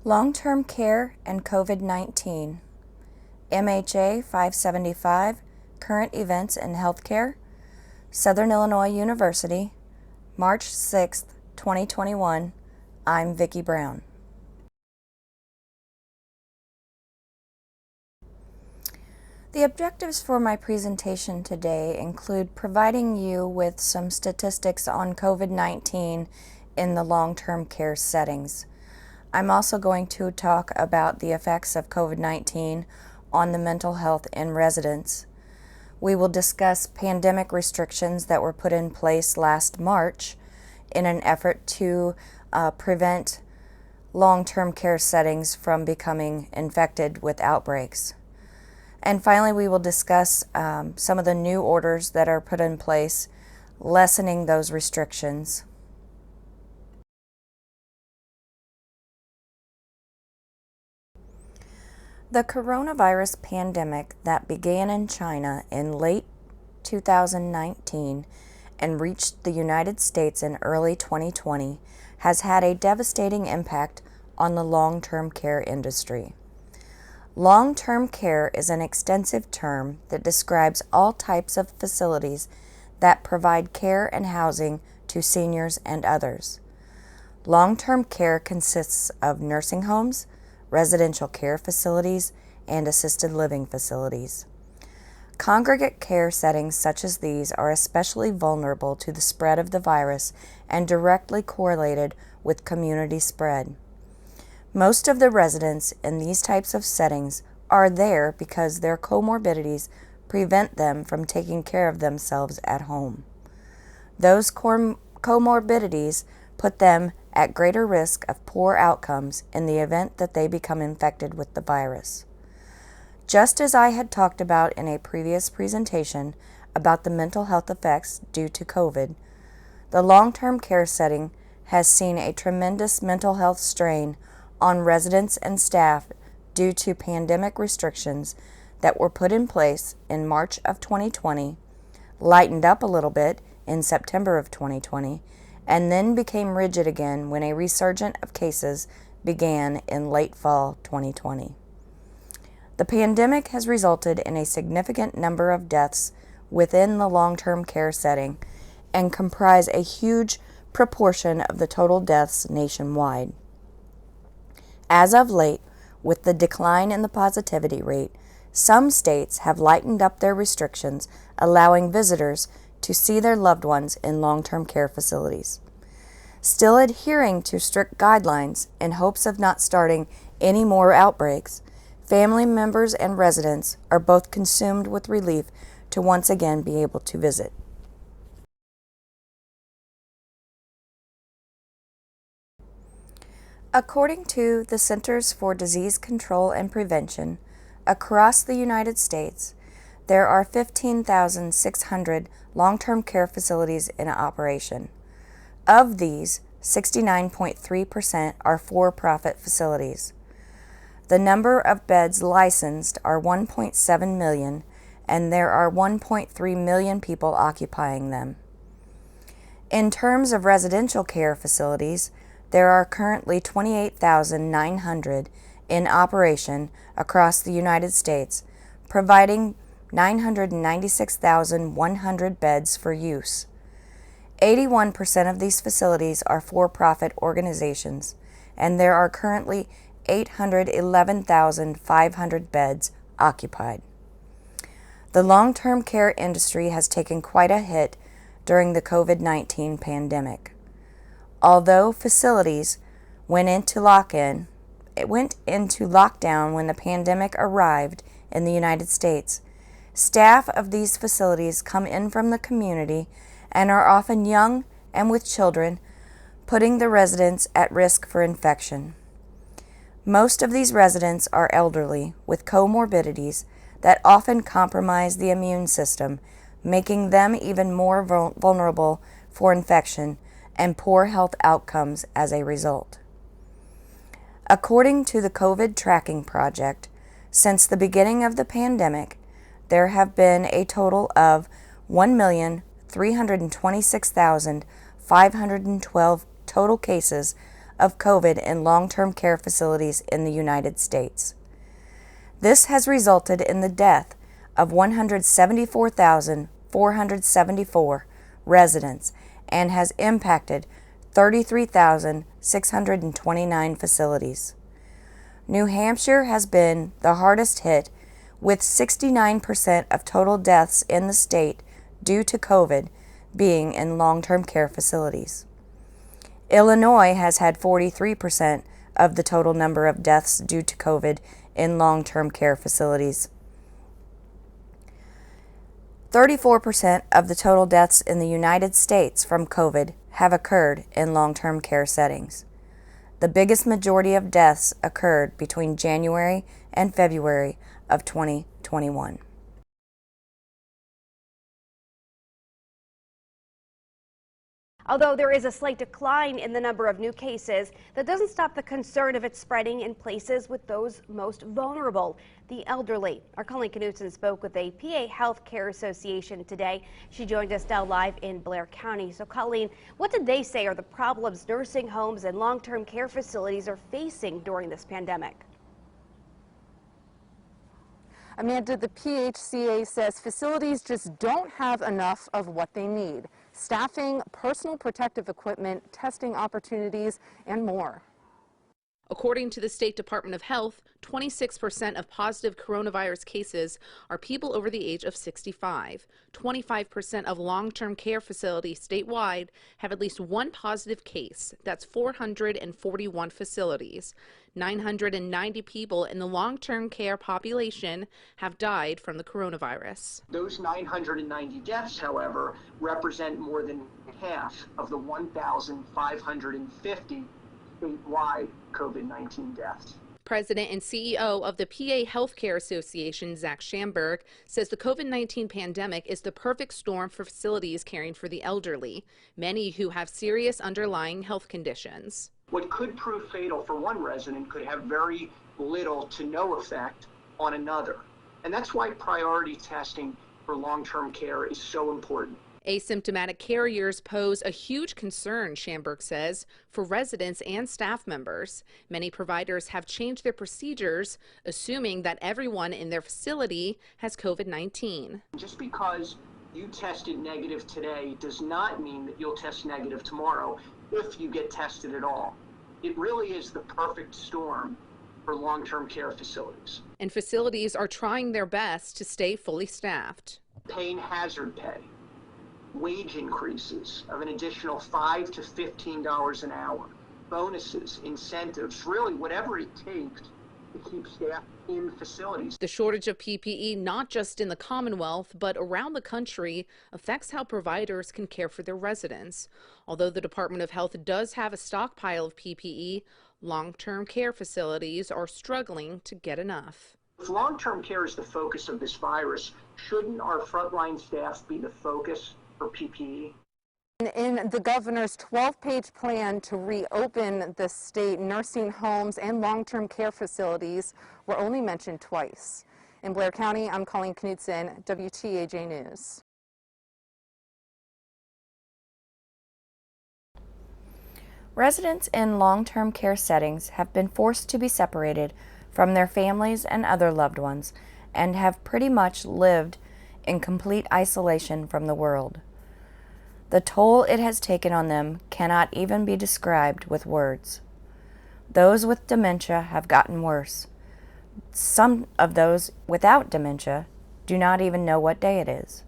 Long-term care and COVID-19. MHA 575, Current Events in Healthcare, Southern Illinois University, March 6, 2021. I'm Vicki Brown. The objectives for my presentation today include providing you with some statistics on COVID-19 in the long-term care settings. I'm also going to talk about the effects of COVID-19 on the mental health in residents. We will discuss pandemic restrictions that were put in place last March in an effort to prevent long-term care settings from becoming infected with outbreaks. And finally, we will discuss some of the new orders that are put in place, lessening those restrictions. The coronavirus pandemic that began in China in late 2019 and reached the United States in early 2020 has had a devastating impact on the long-term care industry. Long-term care is an extensive term that describes all types of facilities that provide care and housing to seniors and others. Long-term care consists of nursing homes, residential care facilities, and assisted living facilities. Congregate care settings such as these are especially vulnerable to the spread of the virus and directly correlated with community spread. Most of the residents in these types of settings are there because their comorbidities prevent them from taking care of themselves at home. Those comorbidities put them at greater risk of poor outcomes in the event that they become infected with the virus. Just as I had talked about in a previous presentation about the mental health effects due to COVID, the long-term care setting has seen a tremendous mental health strain on residents and staff due to pandemic restrictions that were put in place in March of 2020, lightened up a little bit in September of 2020, and then became rigid again when a resurgence of cases began in late fall 2020. The pandemic has resulted in a significant number of deaths within the long-term care setting and comprise a huge proportion of the total deaths nationwide. As of late, with the decline in the positivity rate, some states have lightened up their restrictions, allowing visitors to see their loved ones in long-term care facilities. Still adhering to strict guidelines in hopes of not starting any more outbreaks, family members and residents are both consumed with relief to once again be able to visit. According to the Centers for Disease Control and Prevention, across the United States, there are 15,600 long-term care facilities in operation. Of these, 69.3% are for-profit facilities. The number of beds licensed are 1.7 million, and there are 1.3 million people occupying them. In terms of residential care facilities, there are currently 28,900 in operation across the United States, providing 996,100 beds for use. 81% of these facilities are for-profit organizations, and there are currently 811,500 beds occupied. The long-term care industry has taken quite a hit during the COVID-19 pandemic. Although facilities went into lockdown when the pandemic arrived in the United States, staff of these facilities come in from the community and are often young and with children, putting the residents at risk for infection. Most of these residents are elderly with comorbidities that often compromise the immune system, making them even more vulnerable for infection and poor health outcomes as a result. According to the COVID Tracking Project, since the beginning of the pandemic, there have been a total of 1,326,512 total cases of COVID in long-term care facilities in the United States. This has resulted in the death of 174,474 residents and has impacted 33,629 facilities. New Hampshire has been the hardest hit, with 69% of total deaths in the state due to COVID being in long-term care facilities. Illinois has had 43% of the total number of deaths due to COVID in long-term care facilities. 34% of the total deaths in the United States from COVID have occurred in long-term care settings. The biggest majority of deaths occurred between January and February of 2021. Although there is a slight decline in the number of new cases, that doesn't stop the concern of it spreading in places with those most vulnerable, the elderly. Our Colleen Knutson spoke with a PA Healthcare Association today. She joined us now live in Blair County. So Colleen, what did they say are the problems nursing homes and long-term care facilities are facing during this pandemic? Amanda, the PHCA says facilities just don't have enough of what they need: staffing, personal protective equipment, testing opportunities, and more. According to the State Department of Health, 26% of positive coronavirus cases are people over the age of 65. 25% of long-term care facilities statewide have at least one positive case. That's 441 facilities. 990 people in the long-term care population have died from the coronavirus. Those 990 deaths, however, represent more than half of the 1,550 statewide COVID-19 deaths. President and CEO of the PA Healthcare Association, Zach Schamberg, says the COVID-19 pandemic is the perfect storm for facilities caring for the elderly, many who have serious underlying health conditions. What could prove fatal for one resident could have very little to no effect on another. And that's why priority testing for long-term care is so important. Asymptomatic carriers pose a huge concern, Schamberg says, for residents and staff members. Many providers have changed their procedures, assuming that everyone in their facility has COVID-19. Just because you tested negative today does not mean that you'll test negative tomorrow if you get tested at all. It really is the perfect storm for long-term care facilities. And facilities are trying their best to stay fully staffed. Paying hazard pay, wage increases of an additional $5 to $15 an hour, bonuses, incentives, really whatever it takes to keep staff in facilities. The shortage of PPE, not just in the Commonwealth, but around the country, affects how providers can care for their residents. Although the Department of Health does have a stockpile of PPE, long-term care facilities are struggling to get enough. If long-term care is the focus of this virus, shouldn't our frontline staff be the focus for PPE? In the governor's 12-page plan to reopen the state, nursing homes and long-term care facilities were only mentioned twice. In Blair County, I'm Colleen Knutson, WTAJ News. Residents in long-term care settings have been forced to be separated from their families and other loved ones and have pretty much lived in complete isolation from the world. The toll it has taken on them cannot even be described with words. Those with dementia have gotten worse. Some of those without dementia do not even know what day it is.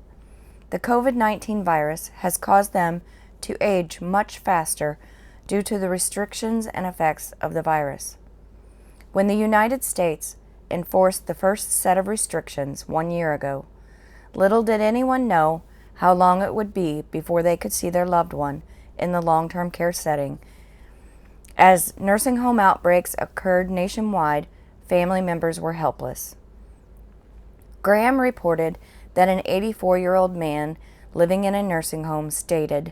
The COVID-19 virus has caused them to age much faster due to the restrictions and effects of the virus. When the United States enforced the first set of restrictions 1 year ago, little did anyone know how long it would be before they could see their loved one in the long-term care setting. As nursing home outbreaks occurred nationwide, family members were helpless. Graham reported that an 84-year-old man living in a nursing home stated,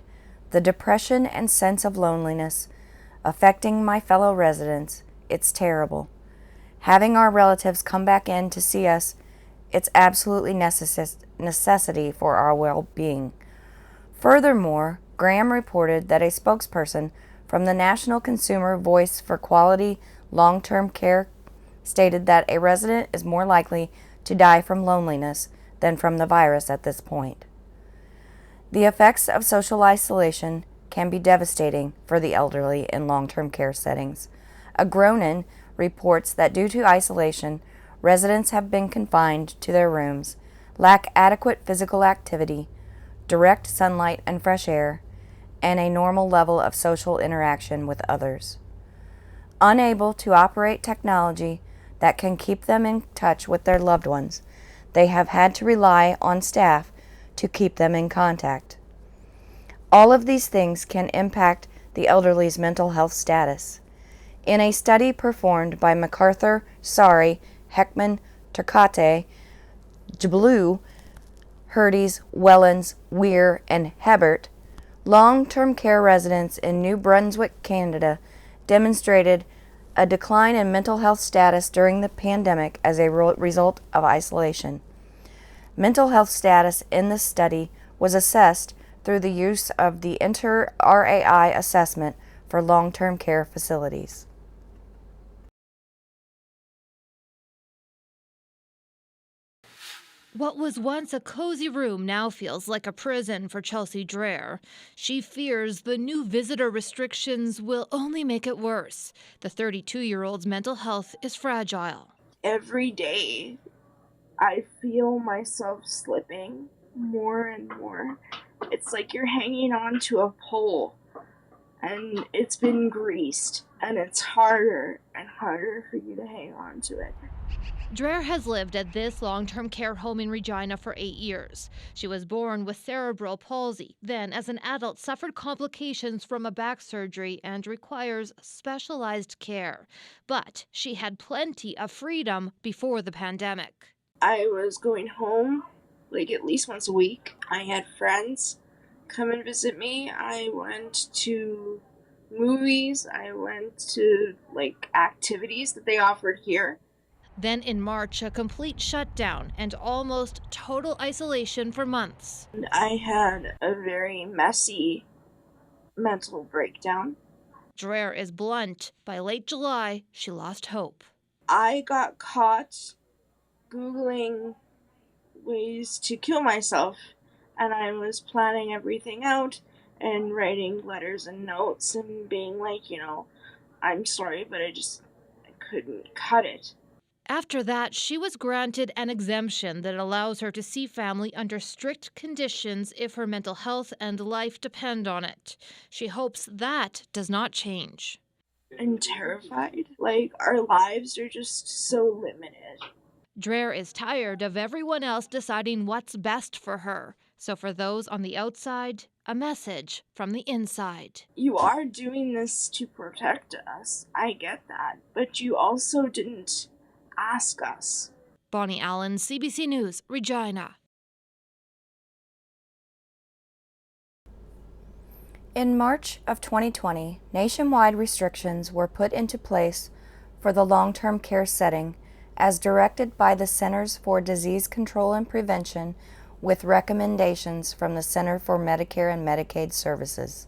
"The depression and sense of loneliness affecting my fellow residents, it's terrible. Having our relatives come back in to see us, it's absolutely necessity for our well-being." Furthermore, Graham reported that a spokesperson from the National Consumer Voice for Quality Long-Term Care stated that a resident is more likely to die from loneliness than from the virus at this point. The effects of social isolation can be devastating for the elderly in long-term care settings. A Gronin reports that due to isolation, residents have been confined to their rooms, lack adequate physical activity, direct sunlight and fresh air, and a normal level of social interaction with others. Unable to operate technology that can keep them in touch with their loved ones, they have had to rely on staff to keep them in contact. All of these things can impact the elderly's mental health status. In a study performed by MacArthur, Sari, Heckman, Turcotte, Jabloux, Hurdes, Wellens, Weir, and Hebert, long-term care residents in New Brunswick, Canada, demonstrated a decline in mental health status during the pandemic as a result of isolation. Mental health status in this study was assessed through the use of the Inter-RAI assessment for long-term care facilities. What was once a cozy room now feels like a prison for Chelsea Dreher. She fears the new visitor restrictions will only make it worse. The 32-year-old's mental health is fragile. Every day, I feel myself slipping more and more. It's like you're hanging on to a pole, and it's been greased, and it's harder and harder for you to hang on to it. Dreher has lived at this long-term care home in Regina for 8 years. She was born with cerebral palsy, then as an adult suffered complications from a back surgery and requires specialized care. But she had plenty of freedom before the pandemic. I was going home like at least once a week. I had friends come and visit me. I went to movies. I went to activities that they offered here. Then in March, a complete shutdown and almost total isolation for months. I had a very messy mental breakdown. Dreher is blunt. By late July, she lost hope. I got caught Googling ways to kill myself, and I was planning everything out and writing letters and notes and being like, I'm sorry, but I couldn't cut it. After that, she was granted an exemption that allows her to see family under strict conditions if her mental health and life depend on it. She hopes that does not change. I'm terrified. Our lives are just so limited. Dreher is tired of everyone else deciding what's best for her. So for those on the outside, a message from the inside. You are doing this to protect us. I get that. But you also didn't ask us. Bonnie Allen, CBC News, Regina. In March of 2020, nationwide restrictions were put into place for the long-term care setting as directed by the Centers for Disease Control and Prevention with recommendations from the Center for Medicare and Medicaid Services.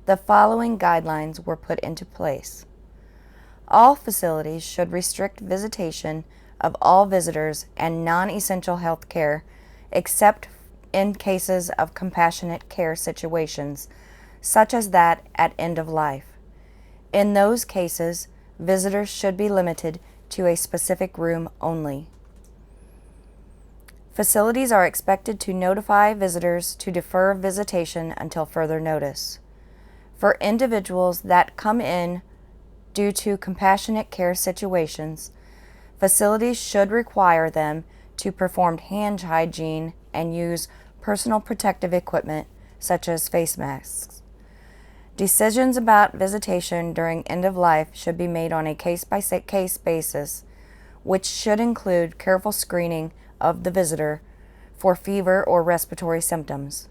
The following guidelines were put into place. All facilities should restrict visitation of all visitors and non-essential health care except in cases of compassionate care situations, such as that at end of life. In those cases, visitors should be limited to a specific room only. Facilities are expected to notify visitors to defer visitation until further notice. For individuals that come in due to compassionate care situations, facilities should require them to perform hand hygiene and use personal protective equipment such as face masks. Decisions about visitation during end of life should be made on a case-by-case basis, which should include careful screening of the visitor for fever or respiratory symptoms.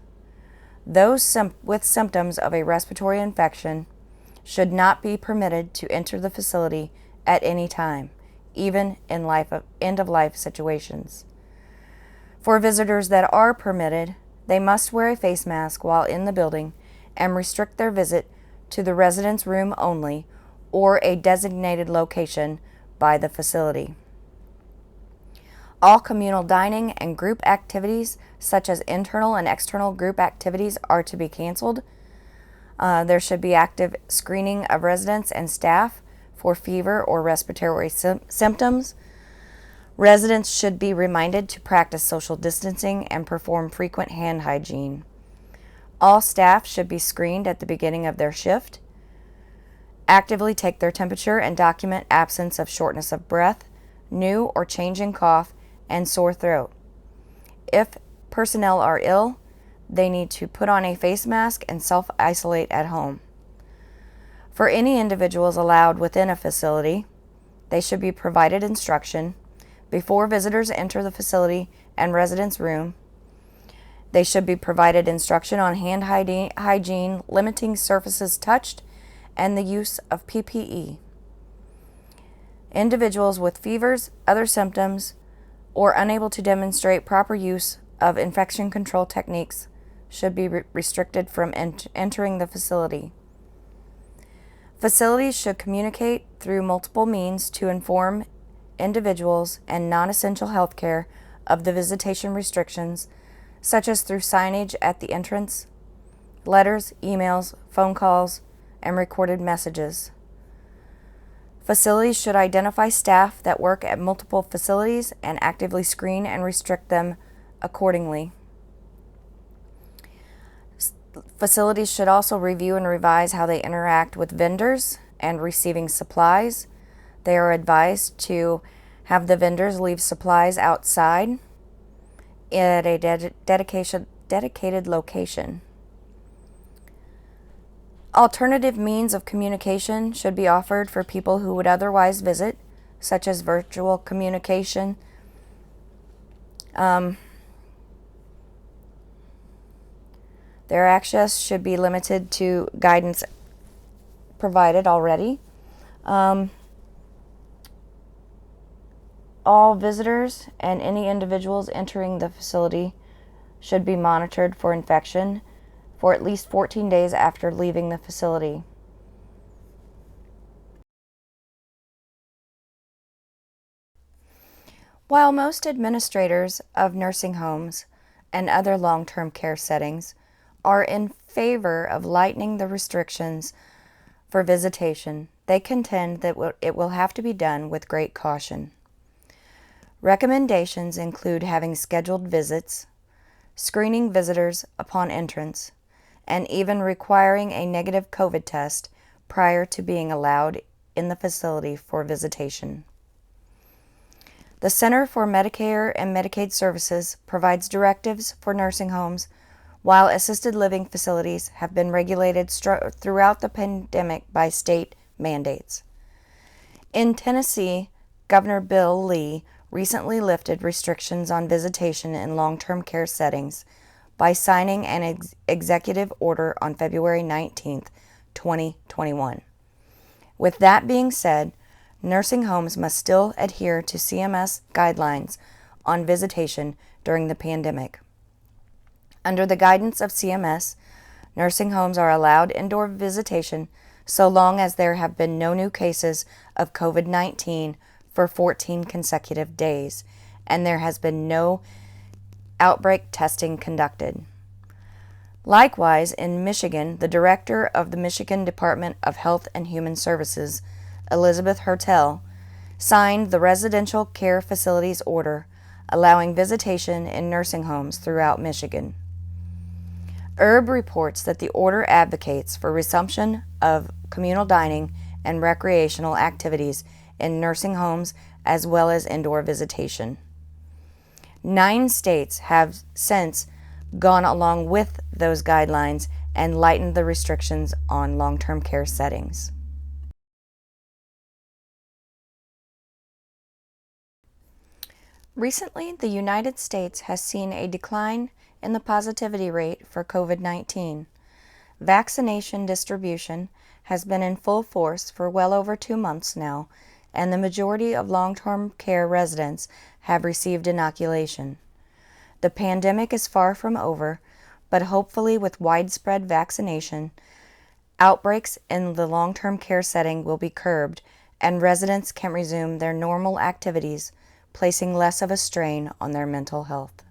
Those with symptoms of a respiratory infection should not be permitted to enter the facility at any time, even in end-of-life situations. For visitors that are permitted, they must wear a face mask while in the building and restrict their visit to the residence room only or a designated location by the facility. All communal dining and group activities, such as internal and external group activities, are to be canceled. There should be active screening of residents and staff for fever or respiratory symptoms. Residents should be reminded to practice social distancing and perform frequent hand hygiene. All staff should be screened at the beginning of their shift. Actively take their temperature and document absence of shortness of breath, new or changing cough, and sore throat. If personnel are ill, they need to put on a face mask and self-isolate at home. For any individuals allowed within a facility, they should be provided instruction before visitors enter the facility and residence room. They should be provided instruction on hand hygiene, limiting surfaces touched, and the use of PPE. Individuals with fevers, other symptoms, or unable to demonstrate proper use of infection control techniques should be restricted from entering the facility. Facilities should communicate through multiple means to inform individuals and non-essential healthcare of the visitation restrictions, such as through signage at the entrance, letters, emails, phone calls, and recorded messages. Facilities should identify staff that work at multiple facilities and actively screen and restrict them accordingly. Facilities should also review and revise how they interact with vendors and receiving supplies. They are advised to have the vendors leave supplies outside at a dedicated location. Alternative means of communication should be offered for people who would otherwise visit, such as virtual communication. Their access should be limited to guidance provided already. All visitors and any individuals entering the facility should be monitored for infection for at least 14 days after leaving the facility. While most administrators of nursing homes and other long-term care settings are in favor of lightening the restrictions for visitation, they contend that it will have to be done with great caution. Recommendations include having scheduled visits, screening visitors upon entrance, and even requiring a negative COVID test prior to being allowed in the facility for visitation. The Center for Medicare and Medicaid Services provides directives for nursing homes, while assisted living facilities have been regulated throughout the pandemic by state mandates. In Tennessee, Governor Bill Lee recently lifted restrictions on visitation in long-term care settings by signing an executive order on February 19, 2021. With that being said, nursing homes must still adhere to CMS guidelines on visitation during the pandemic. Under the guidance of CMS, nursing homes are allowed indoor visitation so long as there have been no new cases of COVID-19 for 14 consecutive days, and there has been no outbreak testing conducted. Likewise, in Michigan, the director of the Michigan Department of Health and Human Services, Elizabeth Hertel, signed the Residential Care Facilities Order, allowing visitation in nursing homes throughout Michigan. ERB reports that the order advocates for resumption of communal dining and recreational activities in nursing homes as well as indoor visitation. 9 states have since gone along with those guidelines and lightened the restrictions on long-term care settings. Recently, the United States has seen a decline in the positivity rate for COVID-19. Vaccination distribution has been in full force for well over 2 months now, and the majority of long-term care residents have received inoculation. The pandemic is far from over, but hopefully with widespread vaccination Outbreaks in the long-term care setting will be curbed, and residents can resume their normal activities, placing less of a strain on their mental health.